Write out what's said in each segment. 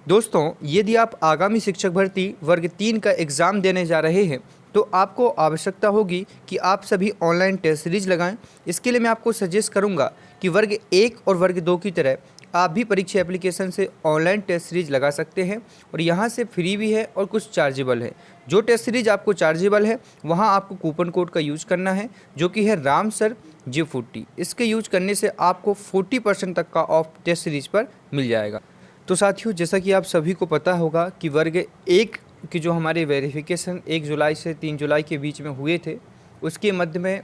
दोस्तों, यदि आप आगामी शिक्षक भर्ती वर्ग 3 का एग्ज़ाम देने जा रहे हैं तो आपको आवश्यकता होगी कि आप सभी ऑनलाइन टेस्ट सीरीज लगाएं। इसके लिए मैं आपको सजेस्ट करूंगा कि वर्ग 1 और वर्ग 2 की तरह आप भी परीक्षा एप्लीकेशन से ऑनलाइन टेस्ट सीरीज लगा सकते हैं और यहाँ से फ्री भी है और कुछ चार्जेबल है। जो टेस्ट सीरीज आपको चार्जेबल है वहाँ आपको कूपन कोड का यूज़ करना है जो कि है राम सर G40। इसके यूज करने से आपको 40% तक का ऑफ टेस्ट सीरीज पर मिल जाएगा। तो साथियों, जैसा कि आप सभी को पता होगा कि वर्ग 1 की जो हमारे वेरिफिकेशन 1 जुलाई से 3 जुलाई के बीच में हुए थे, उसके मध्य में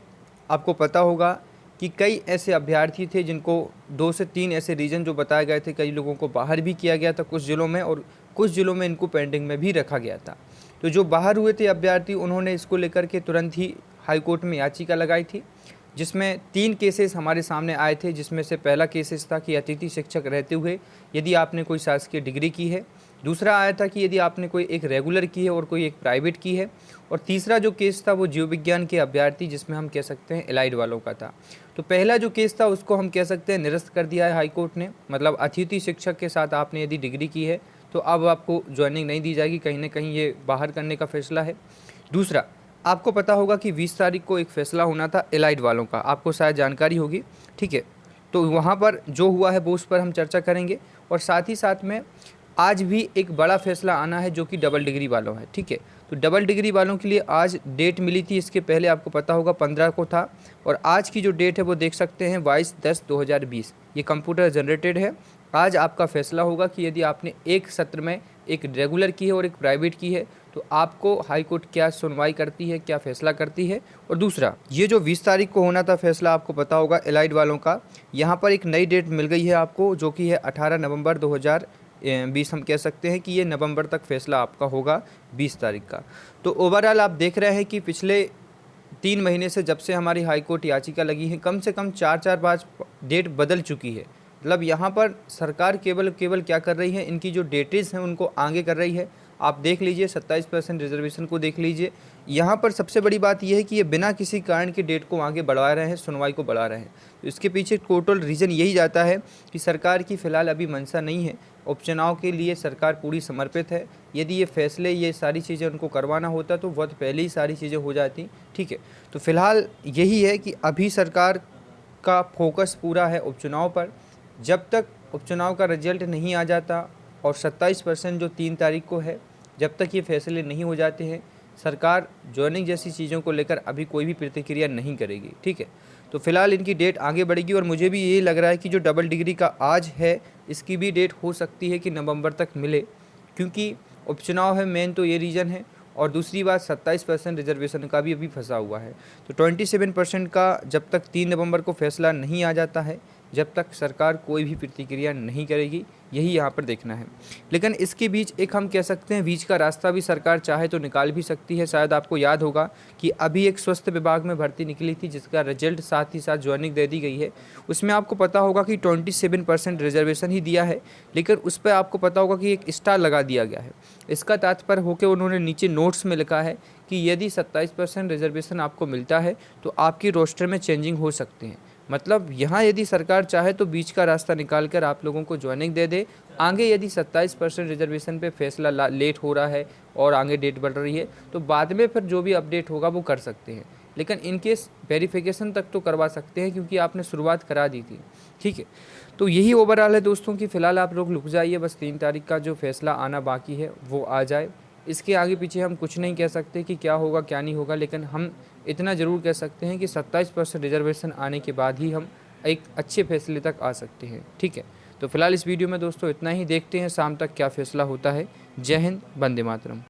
आपको पता होगा कि कई ऐसे अभ्यर्थी थे जिनको 2 से 3 ऐसे रीज़न जो बताए गए थे, कई लोगों को बाहर भी किया गया था कुछ ज़िलों में और कुछ ज़िलों में इनको पेंडिंग में भी रखा गया था। तो जो बाहर हुए थे अभ्यर्थी, उन्होंने इसको लेकर के तुरंत ही हाई कोर्ट में याचिका लगाई थी, जिसमें 3 केसेस हमारे सामने आए थे। जिसमें से पहला केसेस था कि अतिथि शिक्षक रहते हुए यदि आपने कोई शासकीय डिग्री की है, दूसरा आया था कि यदि आपने कोई एक रेगुलर की है और कोई एक प्राइवेट की है, और तीसरा जो केस था वो जीव विज्ञान के अभ्यर्थी जिसमें हम कह सकते हैं एलाइड वालों का था। तो पहला जो केस था उसको हम कह सकते हैं निरस्त कर दिया है हाई कोर्ट ने। मतलब अतिथि शिक्षक के साथ आपने यदि डिग्री की है तो अब आपको ज्वाइनिंग नहीं दी जाएगी, कहीं ना कहीं ये बाहर करने का फैसला है। दूसरा, आपको पता होगा कि 20 तारीख को एक फ़ैसला होना था एलाइड वालों का, आपको शायद जानकारी होगी, ठीक है। तो वहाँ पर जो हुआ है वो उस पर हम चर्चा करेंगे। और साथ ही साथ में आज भी एक बड़ा फैसला आना है जो कि डबल डिग्री वालों है, ठीक है। तो डबल डिग्री वालों के लिए आज डेट मिली थी, इसके पहले आपको पता होगा 15 को था, और आज की जो डेट है वो देख सकते हैं 22/10/2020। ये कंप्यूटर जनरेटेड है। आज आपका फैसला होगा कि यदि आपने एक सत्र में एक रेगुलर की है और एक प्राइवेट की है तो आपको हाई कोर्ट क्या सुनवाई करती है, क्या फ़ैसला करती है। और दूसरा, ये जो 20 तारीख को होना था फैसला, आपको पता होगा एलाइड वालों का, यहाँ पर एक नई डेट मिल गई है आपको जो कि है 18 नवंबर 2020। हम कह सकते हैं कि ये नवंबर तक फैसला आपका होगा 20 तारीख का। तो ओवरऑल आप देख रहे हैं कि पिछले 3 महीने से जब से हमारी हाई कोर्ट याचिका लगी है, कम से कम 4-5 डेट बदल चुकी है। मतलब यहाँ पर सरकार केवल क्या कर रही है, इनकी जो डेटेज हैं उनको आगे कर रही है। आप देख लीजिए 27% रिजर्वेशन को देख लीजिए। यहाँ पर सबसे बड़ी बात यह है कि ये बिना किसी कारण के डेट को आगे बढ़ा रहे हैं, सुनवाई को बढ़ा रहे हैं। तो इसके पीछे टोटल रीज़न यही जाता है कि सरकार की फ़िलहाल अभी मंशा नहीं है, उपचुनाव के लिए सरकार पूरी समर्पित है। यदि ये फैसले, ये सारी चीज़ें उनको करवाना होता तो बहुत पहले ही सारी चीज़ें हो जाती, ठीक है। तो फिलहाल यही है कि अभी सरकार का फोकस पूरा है उपचुनाव पर। जब तक उपचुनाव का रिजल्ट नहीं आ जाता और 27% जो 3 तारीख को है, जब तक ये फैसले नहीं हो जाते हैं, सरकार ज्वाइनिंग जैसी चीज़ों को लेकर अभी कोई भी प्रतिक्रिया नहीं करेगी, ठीक है। तो फिलहाल इनकी डेट आगे बढ़ेगी और मुझे भी यही लग रहा है कि जो डबल डिग्री का आज है इसकी भी डेट हो सकती है कि नवंबर तक मिले, क्योंकि उपचुनाव है, मेन तो ये रीज़न है। और दूसरी बात, 27% रिजर्वेशन का भी अभी फंसा हुआ है। तो 27% का जब तक 3 नवंबर को फैसला नहीं आ जाता है, जब तक सरकार कोई भी प्रतिक्रिया नहीं करेगी, यही यहाँ पर देखना है। लेकिन इसके बीच एक हम कह सकते हैं बीच का रास्ता भी सरकार चाहे तो निकाल भी सकती है। शायद आपको याद होगा कि अभी एक स्वास्थ्य विभाग में भर्ती निकली थी जिसका रिजल्ट साथ ही साथ ज्वाइनिंग दे दी गई है। उसमें आपको पता होगा कि 27% रिजर्वेशन ही दिया है, लेकिन उस पर आपको पता होगा कि एक स्टार लगा दिया गया है। इसका तात्पर्य होकर उन्होंने नीचे नोट्स में लिखा है कि यदि 27% रिजर्वेशन आपको मिलता है तो आपकी रोस्टर में चेंजिंग हो सकते हैं। मतलब यहाँ यदि सरकार चाहे तो बीच का रास्ता निकाल कर आप लोगों को ज्वाइनिंग दे दे। आगे यदि 27% रिजर्वेशन पे फैसला लेट हो रहा है और आगे डेट बढ़ रही है तो बाद में फिर जो भी अपडेट होगा वो कर सकते हैं, लेकिन इनकेस वेरिफिकेशन तक तो करवा सकते हैं क्योंकि आपने शुरुआत करा दी थी, ठीक है। तो यही ओवरऑल है दोस्तों कि फ़िलहाल आप लोग रुक जाइए, बस 3 तारीख का जो फैसला आना बाकी है वो आ जाए। इसके आगे पीछे हम कुछ नहीं कह सकते कि क्या होगा क्या नहीं होगा, लेकिन हम इतना ज़रूर कह सकते हैं कि 27% रिजर्वेशन आने के बाद ही हम एक अच्छे फैसले तक आ सकते हैं, ठीक है। तो फिलहाल इस वीडियो में दोस्तों इतना ही, देखते हैं शाम तक क्या फ़ैसला होता है। जय हिंद, वंदे मातरम।